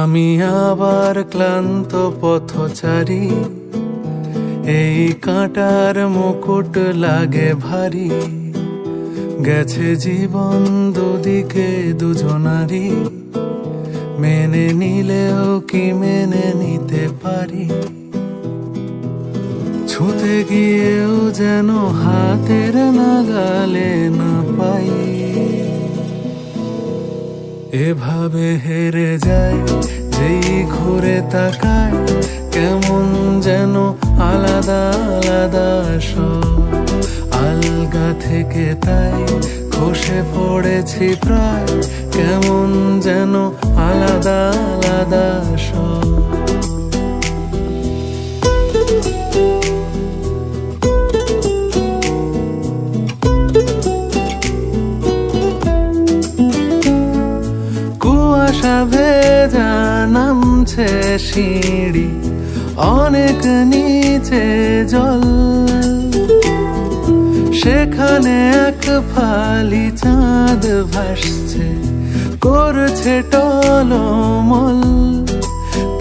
আমি আবার ক্লান্ত পথচারী, এই কাঁটার মুকুট লাগে ভারী। গেছে জীবন দুদিকে দুজনারই, মেনে নিলেও কি মেনে নিতে পারি? ছুঁতে গিয়েও যেন হাতের নাগালে না পাই। এভাবে হেরে যায় যেই ঘুরে তাকায়, কেমন যেন আলাদা আলাদা সব। আলগা থেকে তাই খসে পড়েছি প্রায়, কেমন যেন আলাদা আলাদা সব। কুয়াশা ভেজা নামছে সিঁড়ি, অনেক নিচে জল। সেখানে এক ফালি চাঁদ ভাসছে, করছে টলমল।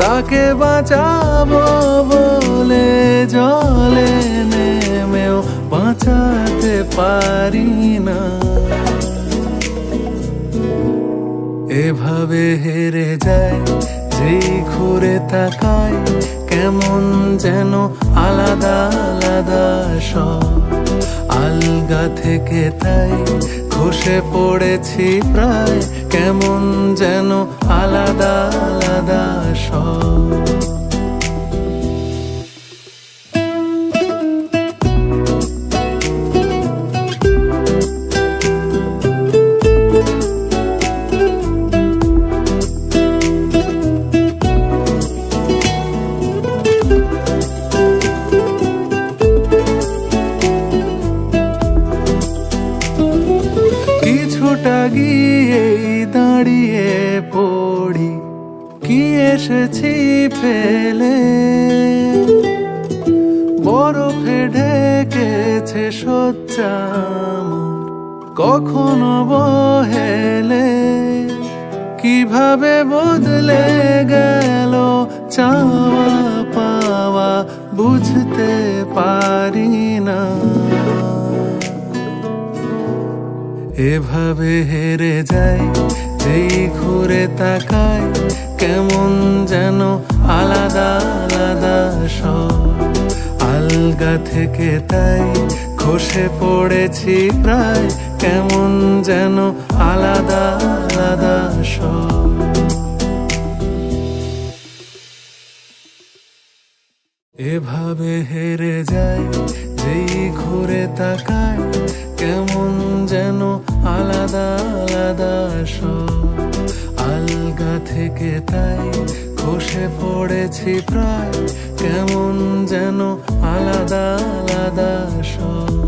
তাকে বাঁচাবো বলে জলে নেমেও বাঁচাতে পারি না। এভাবে হেরে যায় যেই ঘুরে তাকায়, কেমন যেন আলাদা আলাদা সব। আলগা থেকে তাই খসে পড়েছি প্রায়, কেমন যেন আলাদা আলাদা সব। কিছুটা গিয়েই দাঁড়িয়ে পড়ি, কি এসেছি ফেলে। বরফে ঢেকেছে শয্যা আমার, কখনো বহেলে। কিভাবে বদলে গেল চাওয়া পাওয়া, বুঝতে পারি না। এভাবে হেরে যায় যেই ঘুরে তাকায়, কেমন যেন আলাদা আলাদা সব। আলগা থেকে তাই খসে পড়েছি প্রায়, কেমন যেন আলাদা আলাদা সব। এভাবে হেরে যায় যেই ঘুরে তাকায়, কেমন যেন আলাদা আলাদা সব। আলগা থেকে তাই খসে পড়েছি প্রায়, কেমন যেন আলাদা আলাদা সব।